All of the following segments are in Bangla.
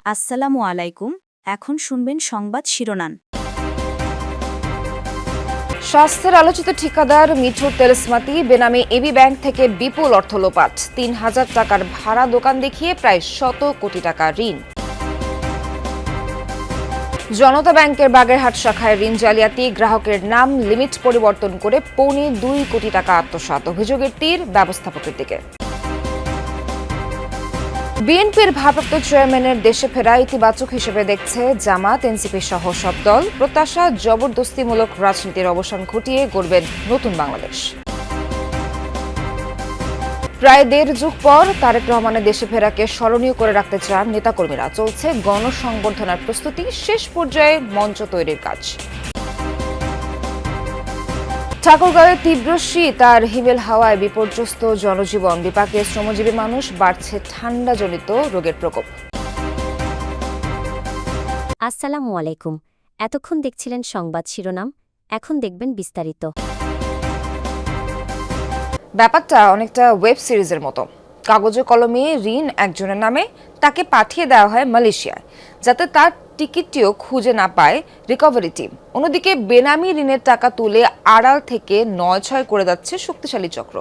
আসসালামু আলাইকুম। এখন শুনবেন সংবাদ শিরোনাম। স্বাস্থ্যের আলোচিত ঠিকাদার মিঠু তেলসমাতি বেনামে এবি ব্যাংক থেকে বিপুল অর্থ লোপাট, ৩,০০০ টাকার ভাড়া দোকান দেখিয়ে প্রায় ১০০ কোটি টাকা ঋণ। জনতা ব্যাংকের বাগেরহাট শাখায় ঋণ জালিয়াতি, গ্রাহকের নাম লিমিট পরিবর্তন করে ২.২ কোটি টাকা আত্মসাৎ, অভিযোগের তীর ব্যবস্থাপকের দিকে। বিএনপির ভারপ্রাপ্ত চেয়ারম্যানের দেশে ফেরা ইতিবাচক হিসেবে দেখছে জামাত, এনসিপি সহ সব দল। প্রত্যাশা, জবরদস্তিমূলক রাজনীতির অবসান ঘটিয়ে গড়বেন নতুন বাংলাদেশ। প্রায় ১.৫ যুগ পর তারেক রহমানের দেশে ফেরাকে স্মরণীয় করে রাখতে চান নেতাকর্মীরা। চলছে গণসংবর্ধনার প্রস্তুতি, শেষ পর্যায়ে মঞ্চ তৈরির কাজ। ঠাকুরগাঁওয়ে তীব্র শীত আর হিমেল হাওয়ায় বিপর্যস্ত জনজীবন, বিপাকে শ্রমজীবী মানুষ, বাড়ছে ঠান্ডাজনিত রোগের প্রকোপ। আসসালামু আলাইকুম। এতক্ষণ দেখছিলেন সংবাদ শিরোনাম, এখন দেখবেন বিস্তারিত। ব্যাপারটা অনেকটা ওয়েব সিরিজের মতো। কাগজে কলমে ঋণ একজনের নামে, তাকে পাঠিয়ে দেওয়া হয় মালয়েশিয়ায়, যাতে তার টিকিটটিও খুঁজে না পায় রিকভারি টিম। অন্যদিকে বেনামি ঋণের টাকা তুলে আড়াল থেকে ৯-৬ করে যাচ্ছে শক্তিশালী চক্র।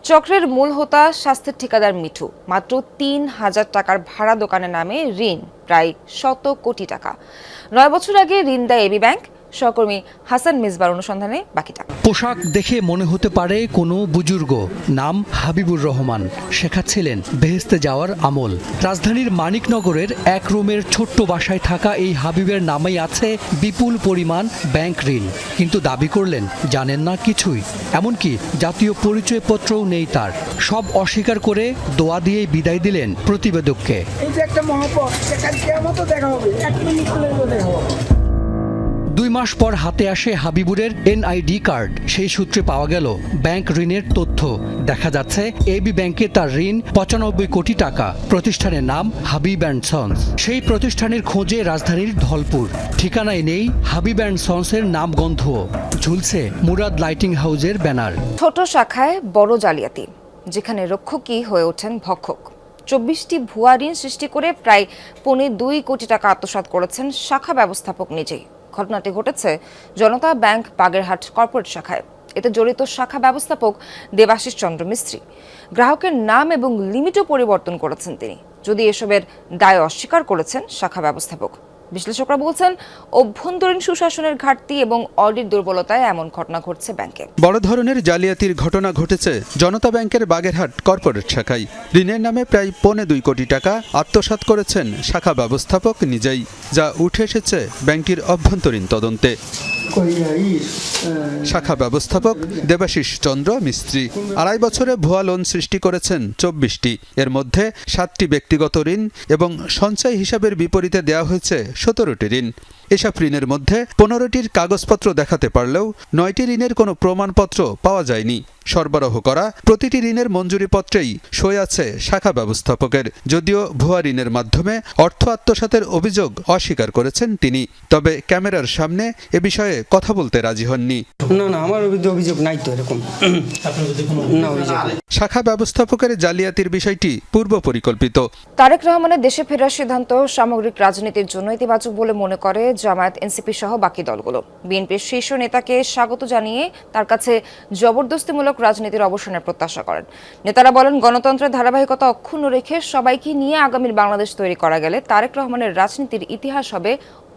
চক্রের মূল হোতা স্বাস্থ্যের ঠিকাদার মিঠু। মাত্র ৩,০০০ টাকার ভাড়া দোকানের নামে ঋণ প্রায় ১০০ কোটি টাকা। ৯ বছর আগে ঋণ দেয় এবি ব্যাংক। সহকর্মী হাসান মিসবার অনুসন্ধানে বাকিটা। পোশাক দেখে মনে হতে পারে কোনো বুজুর্গ, নাম হাবিবুর রহমান, শেখাচ্ছিলেন বেহেস্তে যাওয়ার আমল। রাজধানীর মানিকনগরের এক রুমের ছোট্ট বাসায় থাকা এই হাবিবের নামেই আছে বিপুল পরিমাণ ব্যাংক ঋণ, কিন্তু দাবি করলেন জানেন না কিছুই, এমনকি জাতীয় পরিচয়পত্রও নেই তার। সব অস্বীকার করে দোয়া দিয়েই বিদায় দিলেন প্রতিবেদককে। এই যে একটা মহাপদ, কিয়ামতও দেখা হবে, 1 মিনিট হলেও দেখা হবে। ২ মাস পর হাতে আসে হাবিবুরের এনআইডি কার্ড। সেই সূত্রে পাওয়া গেল ব্যাংক ঋণের তথ্য। দেখা যাচ্ছে এবি ব্যাংকে তার ঋণ ৯৫ কোটি টাকা। প্রতিষ্ঠানের নাম হাবিব অ্যান্ড সন্স। সেই প্রতিষ্ঠানের খোঁজে রাজধানীর ধলপুর। ঠিকানায় নেই হাবিব অ্যান্ড সন্সের নামগন্ধ, ঝুলছে মুরাদ লাইটিং হাউসের ব্যানার। ছোট শাখায় বড় জালিয়াতি, যেখানে রক্ষকই হয়ে ওঠেন ভক্ষক। ২৪টি ভুয়া ঋণ সৃষ্টি করে প্রায় ২.২ কোটি টাকা আত্মসাৎ করেছেন শাখা ব্যবস্থাপক নিজেই। ঘটনাটি ঘটেছে জনতা ব্যাংক বাগেরহাট কর্পোরেট শাখায়। এতে জড়িত শাখা ব্যবস্থাপক দেবাশিস চন্দ্র মিস্ত্রি। গ্রাহকের নাম এবং লিমিটও পরিবর্তন করেছেন তিনি, যদি এসবের দায় অস্বীকার করেছেন শাখা ব্যবস্থাপক। বিশ্লেষকরা বলছেন, অভ্যন্তরীণ সুশাসনের ঘাটতি এবং অডিট দুর্বলতায় এমন ঘটনা ঘটছে ব্যাংকে। বড় ধরনের জালিয়াতির ঘটনা ঘটেছে জনতা ব্যাংকের বাগেরহাট কর্পোরেট শাখায়। ঋণের নামে প্রায় ২.২ কোটি টাকা আত্মসাৎ করেছেন শাখা ব্যবস্থাপক নিজেই, যা উঠে এসেছে ব্যাংকটির অভ্যন্তরীণ তদন্তে। শাখা ব্যবস্থাপক দেবাশিস চন্দ্র মিস্ত্রি ২.৫ বছরে ভুয়া লোন সৃষ্টি করেছেন ২৪টি। এর মধ্যে ৭টি ব্যক্তিগত ঋণ এবং সঞ্চয় হিসাবের বিপরীতে দেওয়া হয়েছে ১৭টি ঋণ। এসব ঋণের মধ্যে ১৫টির কাগজপত্র দেখাতে পারলেও ৯টি ঋণের কোনো প্রমাণপত্র পাওয়া যায়নি। সরবরাহ করা প্রতিটি ঋণের মঞ্জুরিপত্রেই সই আছে শাখা ব্যবস্থাপকের। যদিও ভুয়া ঋণের মাধ্যমে অর্থ আত্মসাতের অভিযোগ অস্বীকার করেছেন তিনি, তবে ক্যামেরার সামনে এ বিষয়ে কথা বলতে রাজি হননি। না, আমার অভিযোগ নাই তো এরকম। শাখা ব্যবস্থাপকের জালিয়াতির বিষয়টি পূর্ব পরিকল্পিত। তারেক রহমানের দেশে ফেরার সিদ্ধান্ত সামগ্রিক রাজনীতির জন্য ইতিবাচক বলে মনে করে জামায়াত, এনসিপি সহ বাকি দলগুলো। বিএনপির শীর্ষ নেতাকে স্বাগত জানিয়ে তার কাছে জবরদস্তিমূলক রাজনীতির অবসানের প্রত্যাশা করেন। নেতারা বলেন, গণতন্ত্রের ধারাবাহিকতা অক্ষুণ্ণ রেখে সবাইকে নিয়ে আগামীর বাংলাদেশ তৈরি করা গেলে তারেক রহমানের রাজনীতির ইতিহাস হবে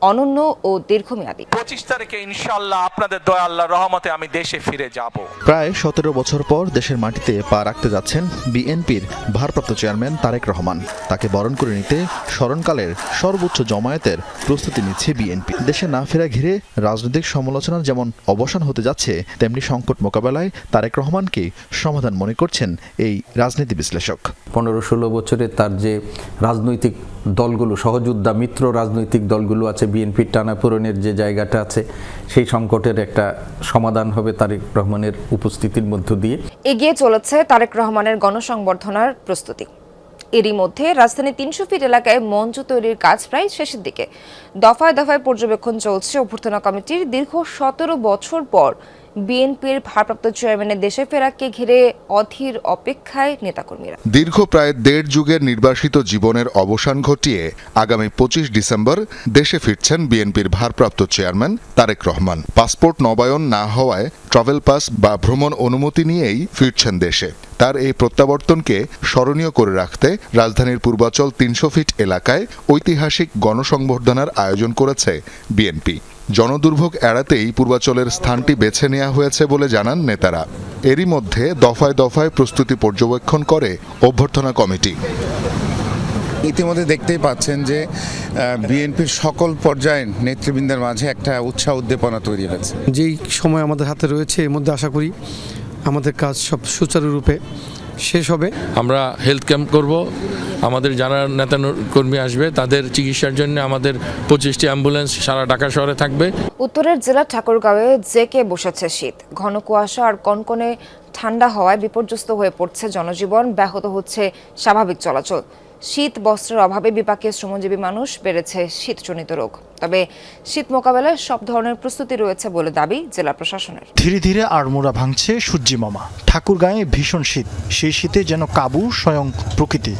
অনন্য ও দীর্ঘমেয়াদী। ২৫ তারিখে ইনশাআল্লাহ আপনাদের দয়া আল্লাহর রহমতে আমি দেশে ফিরে যাব। প্রায় ১৭ বছর পর দেশের মাটিতে পা রাখতে যাচ্ছেন বিএনপির ভারপ্রাপ্ত চেয়ারম্যান তারেক রহমান। তাকে বরণ করে নিতে স্মরণকালের সর্বোচ্চ জমায়েতের প্রস্তুতি নিচ্ছে বিএনপি। দেশে না ফেরা ঘিরে রাজনৈতিক সমালোচনার যেমন অবসান হতে যাচ্ছে, তেমনি সংকট মোকাবেলায় তারেক রহমানকে সমাধান মনে করছেন এই রাজনীতি বিশ্লেষক। ১৫-১৬ বছরে তার যে রাজনৈতিক দলগুলো, সহযোদ্ধা মিত্র রাজনৈতিক দলগুলো আছে, বিএনপির টানাপোড়েনের যে জায়গাটা আছে, সেই সংকটের একটা সমাধান হবে তারেক রহমানের উপস্থিতির মধ্য দিয়ে। এগিয়ে চলেছে তারেক রহমানের গণসংবর্ধনার প্রস্তুতি। এরই মধ্যে রাজধানীর ৩০০ ফিট এলাকায় মঞ্চ তৈরির কাজ প্রায় শেষের দিকে। দফায় দফায় পর্যবেক্ষণ চলছে অভ্যর্থনা কমিটির। দীর্ঘ ১৭ বছর পর বিএনপির ভারপ্রাপ্ত চেয়ারম্যানের দেশে ফেরাকে ঘিরে অধীর অপেক্ষায় নেতাকর্মীরা। দীর্ঘ প্রায় 1.5 যুগের নির্বাসিত জীবনের অবসান ঘটিয়ে আগামী 25 ডিসেম্বর দেশে ফিরছেন বিএনপির ভারপ্রাপ্ত চেয়ারম্যান তারেক রহমান। পাসপোর্ট নবায়ন না হওয়ায় ট্রাভেল পাস বা ভ্রমণ অনুমতি নিয়েই ফিরছেন দেশে। তার এই প্রত্যাবর্তনকে স্মরণীয় করে রাখতে রাজধানীর পূর্বাচল 300 ফিট এলাকায় ঐতিহাসিক গণসংবর্ধনার আয়োজন করেছে বিএনপি। জনদুর্ভোগ এড়াতেই পূর্বাচলের স্থানটি বেছে নেওয়া হয়েছে বলে জানান নেতারা। এরই মধ্যে দফায় দফায় প্রস্তুতি পর্যবেক্ষণ করে অভ্যর্থনা কমিটি। ইতিমধ্যে দেখতেই পাচ্ছেন যে বিএনপির সকল পর্যায়ের নেতৃবৃন্দের মাঝে একটা উৎসাহ উদ্দীপনা তৈরি হয়েছে। যেই সময় আমাদের হাতে রয়েছে এর মধ্যে আশা করি আমাদের কাজ সব সুচারুরূপে শেষ হবে। আমরা হেলথ ক্যাম্প করব, আমাদের যারা নেতা কর্মী আসবে তাদের চিকিৎসার জন্য আমাদের 25টি অ্যাম্বুলেন্স সারা ঢাকা শহরে থাকবে। উত্তরের জেলা ঠাকুরগাঁওয়ে জেকে বসেছে শীত। ঘন কুয়াশা আর কনকনে ঠান্ডা হওয়ায় বিপর্যস্ত হয়ে পড়ছে জনজীবন, ব্যাহত হচ্ছে স্বাভাবিক চলাচল। শীত বস্ত্রের অভাবে বিপাকে শ্রমজীবী মানুষ, বেড়েছে শীতজনিত রোগ। তবে শীত মোকাবেলায় সব ধরনের প্রস্তুতি রয়েছে বলে দাবি জেলা প্রশাসনের। ধীরে ধীরে আড়মোড়া ভাঙছে সূর্যি মামা। ঠাকুরগাঁয়ে ভীষণ শীত, সেই শীতে যেন কাবু স্বয়ং প্রকৃতি।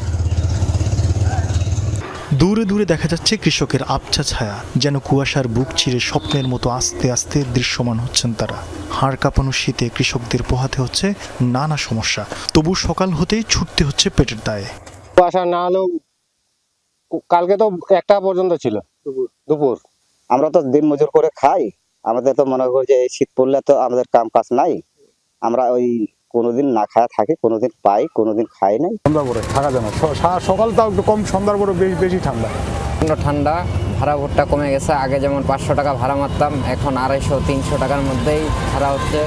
দূরে দূরে দেখা যাচ্ছে কৃষকের আবছা ছায়া, যেন কুয়াশার বুক চিরে স্বপ্নের মতো আস্তে আস্তে দৃশ্যমান হচ্ছেন তারা। হাড় কাঁপানো শীতে কৃষকদের পোহাতে হচ্ছে নানা সমস্যা, তবু সকাল হতেই ছুটতে হচ্ছে পেটের দায়ে। কুয়াশা না হলেও কালকে তো 1টা পর্যন্ত ছিল দুপুর। আমরা তো দিন মজুর করে খাই, আমাদের তো মনে করি যে শীত পড়লে তো আমাদের কাম কাজ নাই, আমরা ওই কোনোদিন না খায়া থাকি, কোনোদিন পাই, কোনোদিন খাই নাই। সন্ধ্যার পরে থাকা যায় না, সকাল তাও একটু কম, সন্ধ্যার পরে বেশি ঠান্ডা। ঠান্ডা ভাড়া ভোটটা কমে গেছে। আগে যেমন 500 টাকা ভাড়া মারতাম, এখন 250-300 টাকার মধ্যেই ভাড়া হচ্ছে।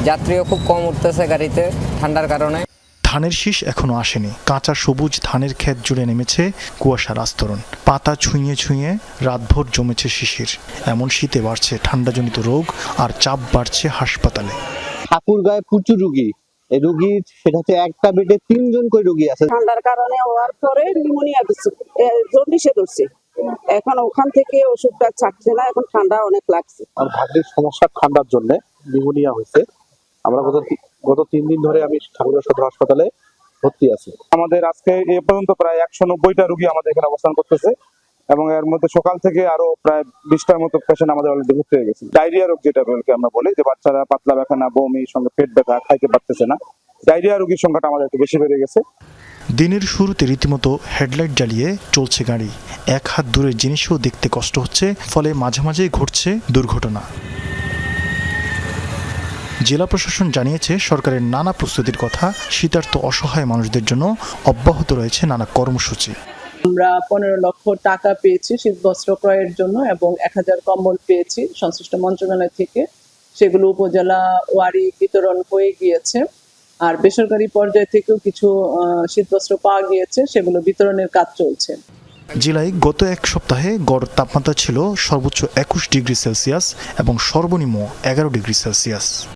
যাত্রীও খুব কম উঠতেছে গাড়িতে ঠান্ডার কারণে। ধানের শীষ এখনো আসেনি, কাঁচা সবুজ ধানের ক্ষেত জুড়ে নেমেছে কুয়াশার আস্তরণ। পাতা ছুঁয়ে ছুঁয়ে রাতভর জমেছে শিশির। এমন শীতে বাড়ছে ঠান্ডাজনিত রোগ আর চাপ বাড়ছে হাসপাতালে। ঠাকুরগাঁয়ে প্রচুর রুগী, এই রুগী সেটা হচ্ছে একটা বেডে 3 জন করে রুগী আছে। ঠান্ডার কারণে হওয়ার পরে নিউমোনিয়া ধরছে, জন্ডিসে ধরছে। এখন ওখান থেকে ওষুধটা ছাড়ছে না, এখন ঠান্ডা অনেক লাগছে। আর ভাগ্যের সমস্যা ঠান্ডার জন্য নিউমোনিয়া হয়েছে। আমরা গত 3 দিন ধরে আমি ঠাকুরগাঁও সদর হাসপাতালে ভর্তি আছি। আমাদের আজকে এ পর্যন্ত প্রায় 190টা রোগী আমাদের এখানে অবস্থান করতেছে এবং এর মধ্যে সকাল থেকে আরো প্রায় 20টার মতো পেশেন্ট আমাদের অলরেডি ভর্তি হয়ে গেছে। ডায়রিয়া রোগ যেটা আমরা বলি, যে বাচ্চারা পাতলা পায়খানা, বমি, সঙ্গে পেট ব্যথা, খাইতে পারতেছে না, ডায়রিয়া রোগীর সংখ্যাটা আমাদের একটু বেশি বেড়ে গেছে। দিনের শুরুতে রীতিমতো হেডলাইট জ্বালিয়ে চলছে গাড়ি। এক হাত দূরের জিনিসও দেখতে কষ্ট হচ্ছে, ফলে মাঝে মাঝেই ঘটছে দুর্ঘটনা। জেলা প্রশাসন জানিয়েছে সরকারের নানা প্রস্তুতির কথা। শীতার্ত অসহায় মানুষদের জন্য অব্যাহত রয়েছে নানা কর্মসূচি। আমরা 15 লক্ষ টাকা পেয়েছি শীত বস্ত্র ক্রয়ের জন্য এবং 1000 কম্বল পেয়েছি সংশ্লিষ্ট মন্ত্রণালয় থেকে। সেগুলো উপজেলা ওয়ারি বিতরণ হয়ে গিয়েছে। আর বেসরকারি পর্যায় থেকেও কিছু শীতবস্ত্র পাওয়া গিয়েছে, সেগুলো বিতরণের কাজ চলছে। জেলায় গত এক সপ্তাহে গড় তাপমাত্রা ছিল সর্বোচ্চ 21 ডিগ্রি সেলসিয়াস এবং সর্বনিম্ন 11 ডিগ্রি সেলসিয়াস।